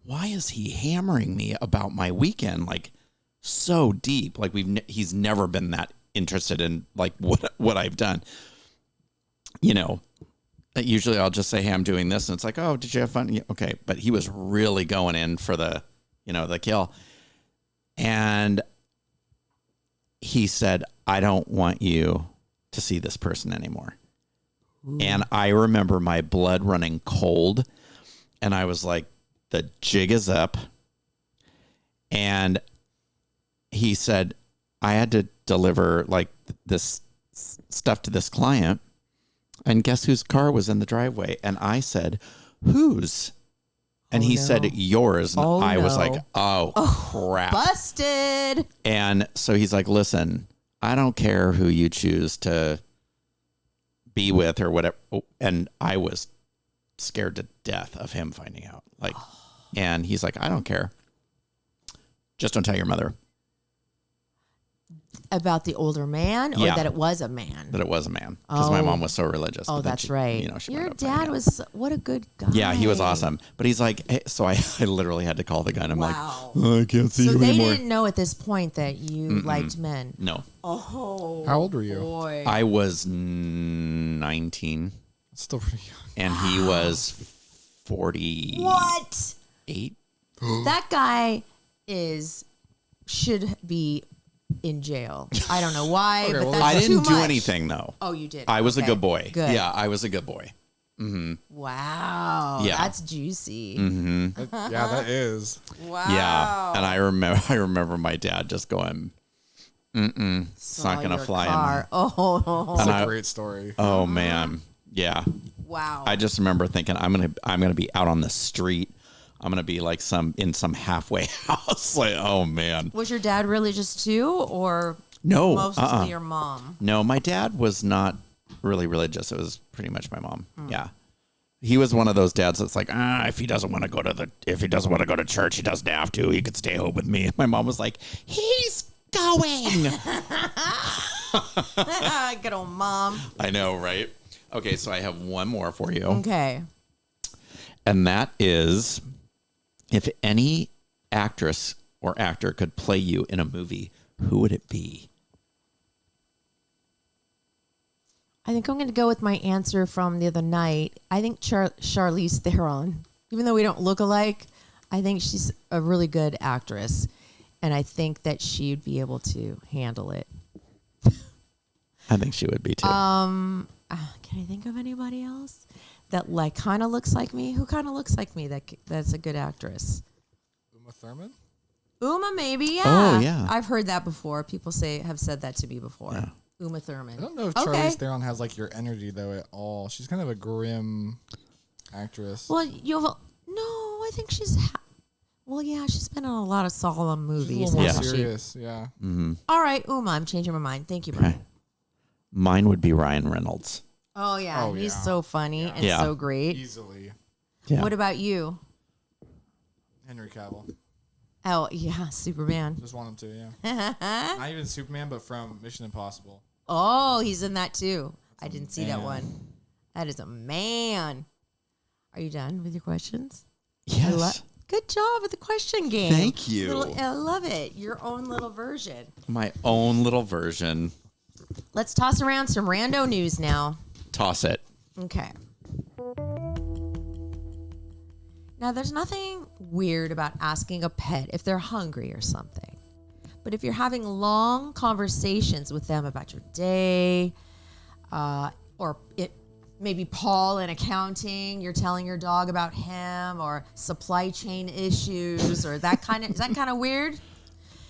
why is he hammering me about my weekend? Like, so deep. Like, he's never been that interested in like what I've done. You know, usually I'll just say, hey, I'm doing this. And it's like, oh, did you have fun? Yeah, okay. But he was really going in for the kill. And he said, I don't want you to see this person anymore. Ooh. And I remember my blood running cold. And I was like, the jig is up. And he said, I had to deliver like this stuff to this client. And guess whose car was in the driveway? And I said, whose? And he said, yours. And I was like, oh, crap. Busted. And so he's like, listen, I don't care who you choose to be with or whatever. And I was scared to death of him finding out. Like, and he's like, I don't care. Just don't tell your mother. About the older man, or that it was a man? That it was a man, because my mom was so religious. Oh, that's right. You know, your dad was, what a good guy. Yeah, he was awesome. But he's like, hey, so I literally had to call the guy, and I'm like, wow. oh, I can't see you anymore. So they didn't know at this point that you liked men? No. Oh. How old were you? Boy. I was 19. Still pretty young. And he was 48. What? That guy should be in jail. I don't know why, Okay, but well, that's I didn't too do much. anything, though. Oh, you did? I was a Okay. good boy. Good. Yeah, I was a good boy. Mm-hmm. Wow. Yeah. That's juicy. Mm-hmm. Yeah, that is. Wow. Yeah. And I remember my dad just going, it's not going to fly in. Oh. That's And a great story. Oh, man. Yeah. Wow. I just remember thinking, I'm gonna be out on the street. I'm gonna be like in some halfway house. Like, oh man. Was your dad religious too, or No, mostly your mom? No, my dad was not really religious. It was pretty much my mom. Yeah, he was one of those dads that's like, if he doesn't want to go to church, he doesn't have to. He could stay home with me. And my mom was like, he's going. Good old mom. I know, right? Okay, so I have one more for you. Okay. And that is, if any actress or actor could play you in a movie, who would it be? I think I'm going to go with my answer from the other night. I think Charlize Theron. Even though we don't look alike, I think she's a really good actress. And I think that she'd be able to handle it. I think she would be too. Can I think of anybody else that like kind of looks like me? Who kind of looks like me that's a good actress? Uma Thurman? Uma, maybe, yeah. Oh, yeah. I've heard that before. People have said that to me before. Yeah. Uma Thurman. I don't know if Charlize Theron has like your energy though at all. She's kind of a grim actress. Well, I think she's. Well, yeah, she's been in a lot of solemn movies. She's a little more hasn't she? serious, yeah. Mm-hmm. All right, Uma, I'm changing my mind. Thank you, Brian. Okay. Mine would be Ryan Reynolds. Oh, yeah. Oh, He's yeah. so funny and Yeah. so great. Easily. Yeah. What about you? Henry Cavill. Oh, yeah, Superman. Just want him to, yeah. Not even Superman, but from Mission Impossible. Oh, he's in that too. I didn't see that man. one. That is a man. Are you done with your questions? Yes. Good job with the question game. Thank you. I love it. Your own little version. My own little version. Let's toss around some rando news now. Toss it. Okay. Now, there's nothing weird about asking a pet if they're hungry or something. But if you're having long conversations with them about your day, maybe Paul in accounting, you're telling your dog about him, or supply chain issues, or that kind of, is that kind of weird?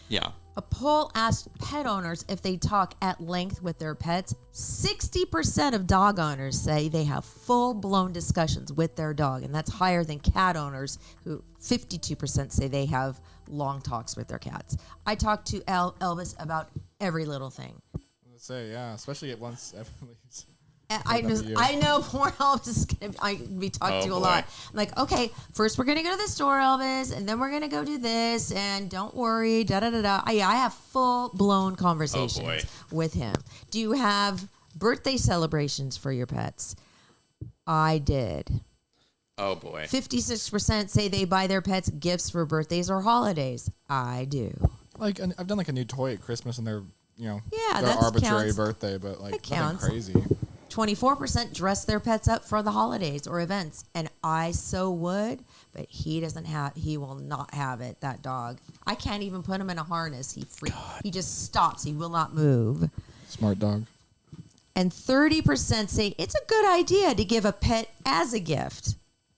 Yeah. A poll asked pet owners if they talk at length with their pets. 60% of dog owners say they have full-blown discussions with their dog, and that's higher than cat owners, who 52% say they have long talks with their cats. I talk to Elvis about every little thing. Let's say, yeah, especially at once everyone leaves. I know poor Elvis is going to be talked to a lot. I'm like, okay, first we're going to go to the store, Elvis, and then we're going to go do this, and don't worry, da-da-da-da. I have full-blown conversations with him. Do you have birthday celebrations for your pets? I did. Oh, boy. 56% say they buy their pets gifts for birthdays or holidays. I do. Like, I've done like a new toy at Christmas, and they're, their that arbitrary counts. birthday, but like That nothing counts. crazy. 24% dress their pets up for the holidays or events, and I so would, but he will not have it, that dog. I can't even put him in a harness. He just stops. He will not move. Smart dog. And 30% say it's a good idea to give a pet as a gift.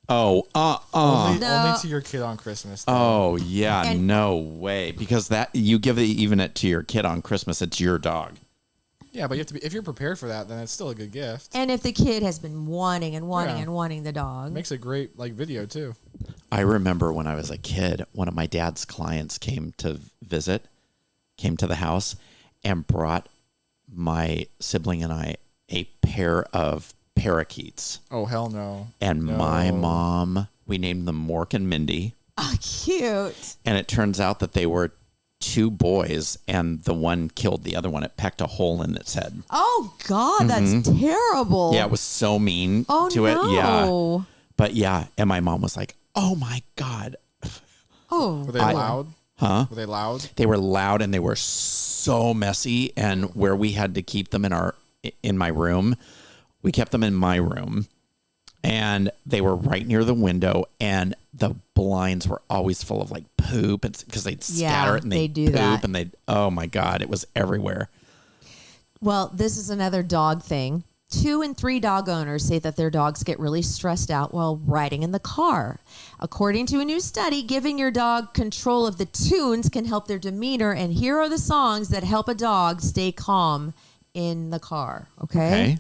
Oh, Only No. to your kid on Christmas. Though. Oh, yeah, no way. Because that you give even it to your kid on Christmas, it's your dog. Yeah, but you have to be, if you're prepared for that, then it's still a good gift. And if the kid has been wanting the dog. It makes a great video too. I remember when I was a kid, one of my dad's clients came to the house, and brought my sibling and I a pair of parakeets. Oh, hell no. And my mom, we named them Mork and Mindy. Oh, cute. And it turns out that they were two boys, and the one killed the other one. It pecked a hole in its head. Oh, God, that's terrible. Yeah, it was so mean Oh, to it. no. Yeah. But yeah, and my mom was like, oh my God. Oh. Were they loud? Huh? Were they loud? They were loud, and they were so messy. And where we had to keep them in my room, we kept them in my room. And they were right near the window, and the blinds were always full of like poop, because they'd scatter it and they'd do poop that. and they'd, oh my God, it was everywhere. Well, this is another dog thing. 2 in 3 dog owners say that their dogs get really stressed out while riding in the car. According to a new study, giving your dog control of the tunes can help their demeanor, and here are the songs that help a dog stay calm in the car. Okay?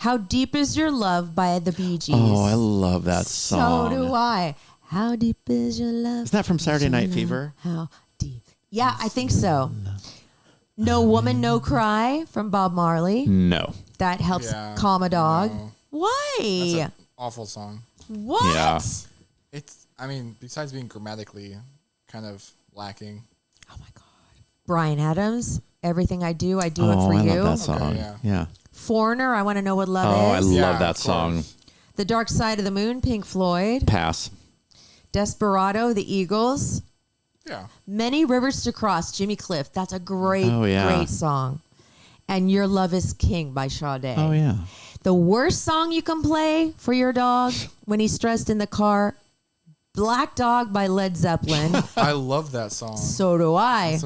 How Deep Is Your Love by the Bee Gees. Oh, I love that song. So do I. How deep is your love? Isn't that from Saturday Night Fever? How deep? Yeah, I think so. No Woman, No Cry from Bob Marley. No. That helps calm a dog. No. Why? That's an awful song. What? Yeah. Besides being grammatically kind of lacking. Oh my God. Bryan Adams, Everything I Do It for I You. love that song. Okay, Yeah. Foreigner, I Want to Know What Love Oh, I Is. love that of song. course. The Dark Side of the Moon, Pink Floyd. Pass. Desperado, The Eagles. Yeah. Many Rivers to Cross, Jimmy Cliff. That's a great, great song. And Your Love is King by Sade. Oh, yeah. The worst song you can play for your dog when he's stressed in the car, Black Dog by Led Zeppelin. I love that song. So do I.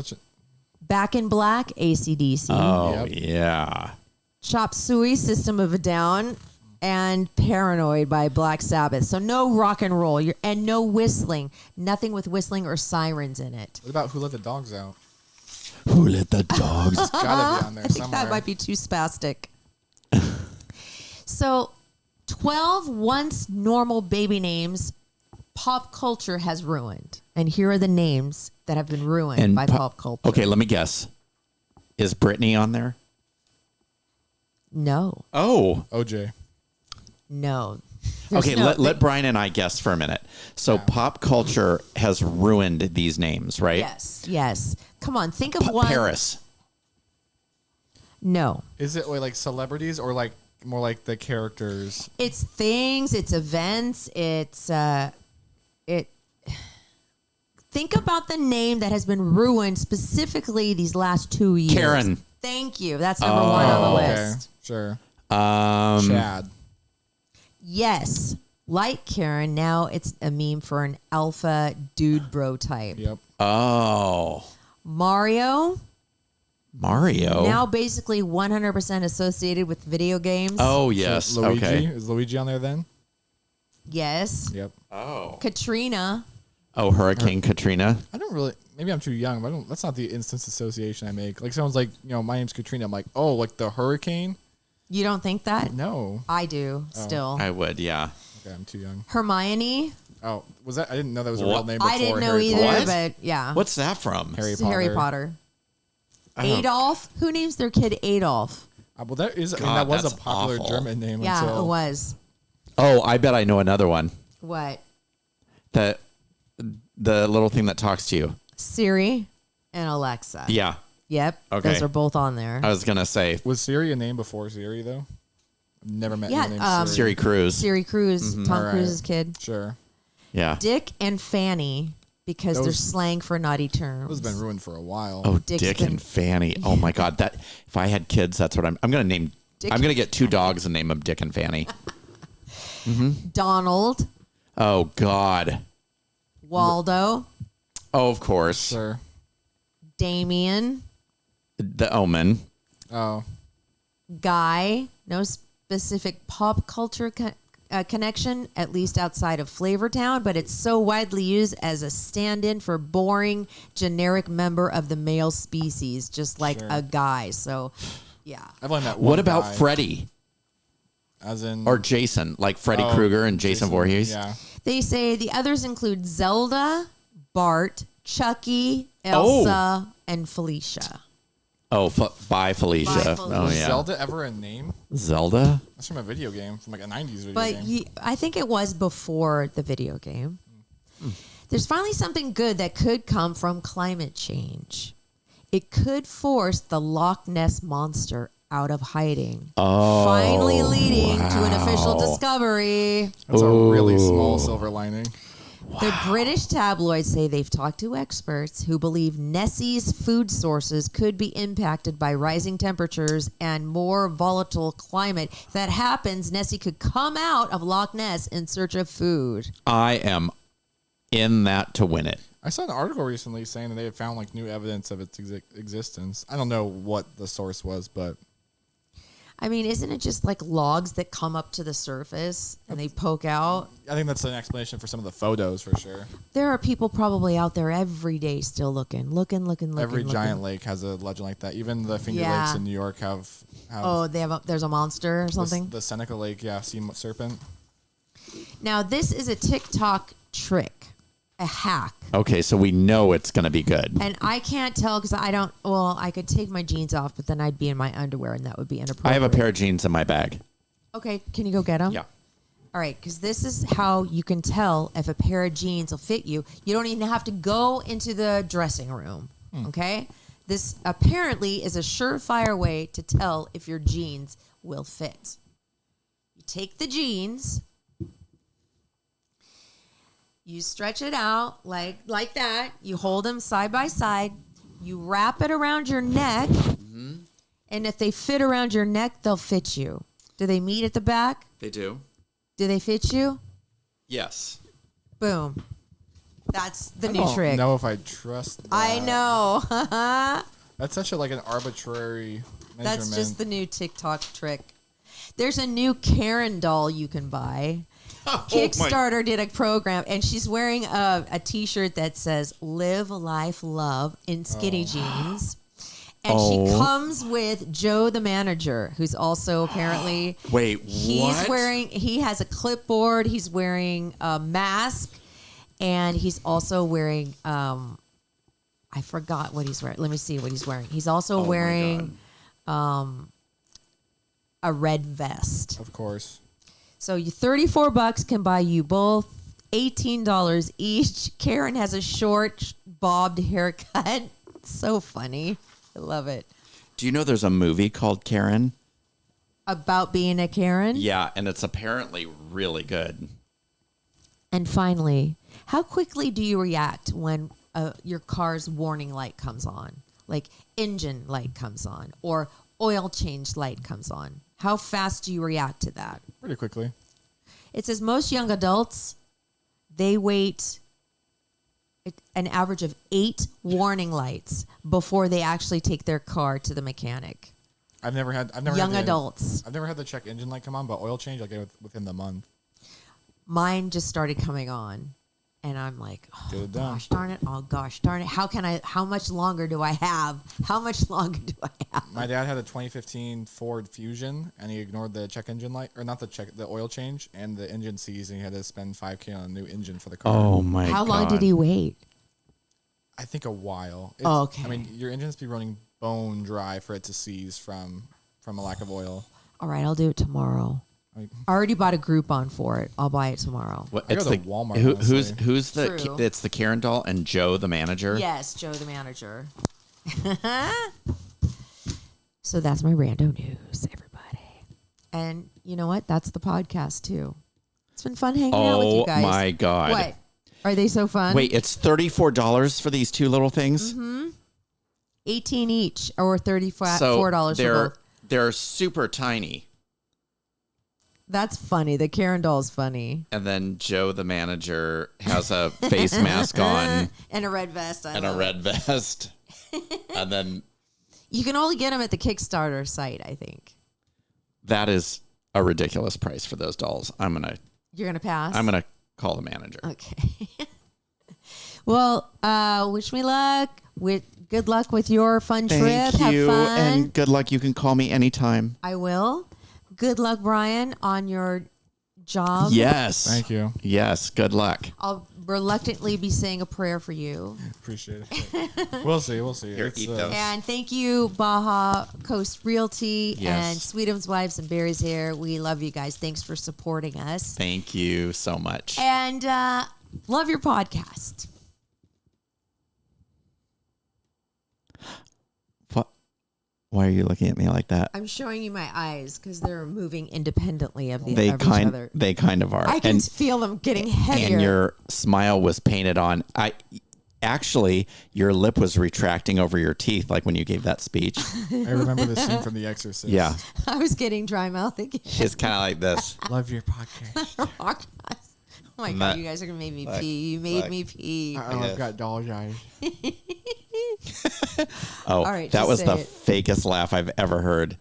Back in Black, AC/DC. Oh, yeah. Chop Suey, System of a Down, and Paranoid by Black Sabbath. So no rock and roll and no whistling. Nothing with whistling or sirens in it. What about Who Let the Dogs Out? Who Let the Dogs? It's gotta be on there I think somewhere. that might be too spastic. So 12 once normal baby names pop culture has ruined. And here are the names that have been ruined by pop culture. Okay, let me guess. Is Brittany on there? No. Oh. OJ. No. Okay, let Brian and I guess for a minute. So pop culture has ruined these names, right? Yes. Come on, think of one. Paris. No. Is it like celebrities or like more like the characters? It's things, it's events, it's think about the name that has been ruined specifically these last 2 years. Karen. Thank you. That's number 1 on the list. Sure. Chad. Yes. Like Karen, now it's a meme for an alpha dude bro type. Yep. Oh. Mario. Now basically 100% associated with video games. Oh, yes. So Luigi? Okay. Is Luigi on there then? Yes. Yep. Oh. Katrina. Oh, Hurricane Katrina. I don't really. Maybe I'm too young, but that's not the instant association I make. Like someone's like, my name's Katrina. I'm like, oh, like the hurricane. You don't think that? No. I do still. I would, yeah. Okay, I'm too young. Hermione. Oh, was that? I didn't know that was a real name before. I didn't know Harry either, Potter. but yeah. What's that from? It's Harry Potter. Oh. Adolf. Who names their kid Adolf? Well, that is. God, that was that's a popular awful. German name. Yeah, until, it was. Oh, I bet I know another one. What? The little thing that talks to you. Siri and Alexa. Yeah. Yep. Okay. Those are both on there. I was going to say. Was Siri a name before Siri though? I've never met Yeah, anyone named Siri. Siri Cruise. Siri Cruise, Tom All right. Cruise's kid. Sure. Yeah. Dick and Fanny, because they're Those- slang for naughty terms. Those have been ruined for a while. Oh, Dick's Dick been- and Fanny. Oh my God. That if I had kids, that's what I'm going to name. Dick I'm going to and get 2 dogs and name them Dick and Fanny. Donald, Oh God. Waldo, Oh, of course. Sure. Damien, The Omen. Oh. Guy. No specific pop culture connection, at least outside of Flavortown, but it's so widely used as a stand-in for boring, generic member of the male species, just like Sure. a guy. So, yeah. I've only met one What about guy, Freddy As in. or Jason, like Freddy Oh, Krueger and Jason Voorhees? Yeah. They say the others include Zelda, Bart, Chucky, Elsa, and Felicia. Oh, by Felicia. By Felicia. Oh Was yeah. Zelda ever a name? Zelda? That's from a video game, from like a 90s video But game. I think it was before the video game. There's finally something good that could come from climate change. It could force the Loch Ness Monster out of hiding. Oh, Finally leading to an official wow. discovery. That's a really small silver lining. The British tabloids say they've talked to experts who believe Nessie's food sources could be impacted by rising temperatures and more volatile climate. If that happens, Nessie could come out of Loch Ness in search of food. I am in that to win it. I saw an article recently saying that they had found like new evidence of its existence. I don't know what the source was, but I mean, isn't it just like logs that come up to the surface and they poke out? I think that's an explanation for some of the photos for sure. There are people probably out there every day still looking. Every giant lake has a legend like that. Even the Finger Yeah. Lakes in New York have Oh, there's a monster or something? The Seneca Lake, sea serpent. Now, this is a TikTok trick, a hack. Okay, so we know it's going to be good. And I can't tell because I could take my jeans off, but then I'd be in my underwear and that would be inappropriate. I have a pair of jeans in my bag. Okay, can you go get them? Yeah. All right, because this is how you can tell if a pair of jeans will fit you. You don't even have to go into the dressing room, okay? This apparently is a surefire way to tell if your jeans will fit. You take the jeans, you stretch it out like that. You hold them side by side. You wrap it around your neck, and if they fit around your neck, they'll fit you. Do they meet at the back? They do? Do they fit you? Yes. Boom. That's the I new don't trick. know if I trust that. I know. That's such an arbitrary measurement. That's just the new TikTok trick. There's a new Karen doll you can buy. Kickstarter did a program, and she's wearing a T-shirt that says "Live Life Love" in skinny jeans. And she comes with Joe the manager, who's also apparently... Wait, what? He has a clipboard. He's wearing a mask. And he's also wearing... I forgot what he's wearing. Let me see what he's wearing. He's also wearing a red vest. Of course. So you $34 can buy you both $18 each. Karen has a short bobbed haircut. It's so funny. I love it. Do you know there's a movie called Karen? About being a Karen? Yeah, and it's apparently really good. And finally, how quickly do you react when your car's warning light comes on? Like engine light comes on or oil change light comes on. How fast do you react to that? Pretty quickly. It says most young adults, they wait an average of 8 warning lights before they actually take their car to the mechanic. I've never had Adults. I've never had the check engine light come on, but oil change I get within the month. Mine just started coming on. And I'm like, Get oh, it done. gosh darn it. Oh, gosh darn it. How much longer do I have? How much longer do I have? My dad had a 2015 Ford Fusion, and he ignored the check engine light, or not the oil change, and the engine seized, and he had to spend $5,000 on a new engine for the car. Oh my God. How long did he wait? I think a while. Okay. I mean, your engine has to be running bone dry for it to seize from a lack of oil. All right, I'll do it tomorrow. I already bought a Groupon for it. I'll buy it tomorrow. What, I it's go the to Walmart, who's the True. it's the Karen doll and Joe the manager. Yes, Joe the manager. So that's my rando news, everybody. And you know what? That's the podcast too. It's been fun hanging out with you guys. Oh my God. What? Are they so fun? Wait, it's $34 for these two little things? Mm-hmm. 18 each, or $34 So for both. they're super tiny. That's funny. The Karen doll's funny. And then Joe the manager has a face mask on And a red vest. and a red vest. And then You can only get them at the Kickstarter site, I think. that is a ridiculous price for those dolls. You're going to pass? I'm gonna call the manager. Okay. Well, wish me luck. Good luck with your fun trip. Thank you, Have fun. and good luck. You can call me anytime. I will. Good luck, Brian, on your job. Yes. Thank you. Yes. Good luck. I'll reluctantly be saying a prayer for you. Appreciate it. We'll see. Here, eat those. And thank you, Baja Coast Realty Yes. and Sweetums Wives and Barry's Hair. We love you guys. Thanks for supporting us. Thank you so much. And love your podcast. What? Why are you looking at me like that? I'm showing you my eyes because they're moving independently of each other. They kind of are. I can feel them getting heavier. And your smile was painted on. Actually, your lip was retracting over your teeth, like when you gave that speech. I remember the scene from The Exorcist. Yeah, I was getting dry mouth again. it's kind of like this. Love your podcast. Oh my God, you guys are going to make me pee. You made me pee. I've got doll's eyes. Oh, All right, that just was say the it. fakest laugh I've ever heard.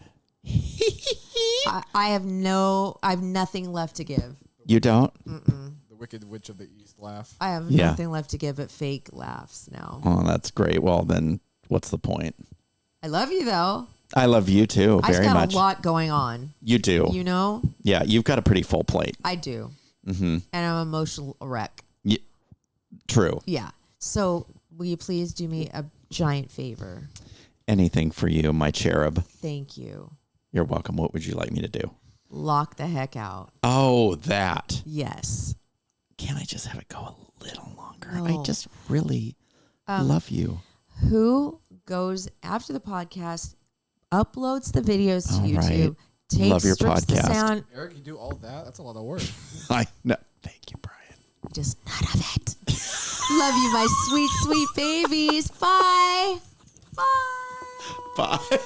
I have nothing left to give. You don't? The Wicked Witch of the East laugh. I have Yeah. nothing left to give but fake laughs now. Oh, that's great. Well, then what's the point? I love you though. I love you too I very just got much. a lot going on. You do. You know? Yeah, you've got a pretty full plate. I do. Mm-hmm. And I'm an emotional wreck. True. Yeah. So will you please do me a giant favor? Anything for you, my cherub. Thank you. You're welcome. What would you like me to do? Lock the heck out. Oh, that. Yes. Can't I just have it go a little longer? No. I just really love you. Who goes after the podcast, uploads the videos to All YouTube, right. takes Love your strips the podcast. sound, Eric, you do all that? That's a lot of work. I know. Thank you, Brian. just none of it. Love you, my sweet, sweet babies. Bye. Bye. Bye.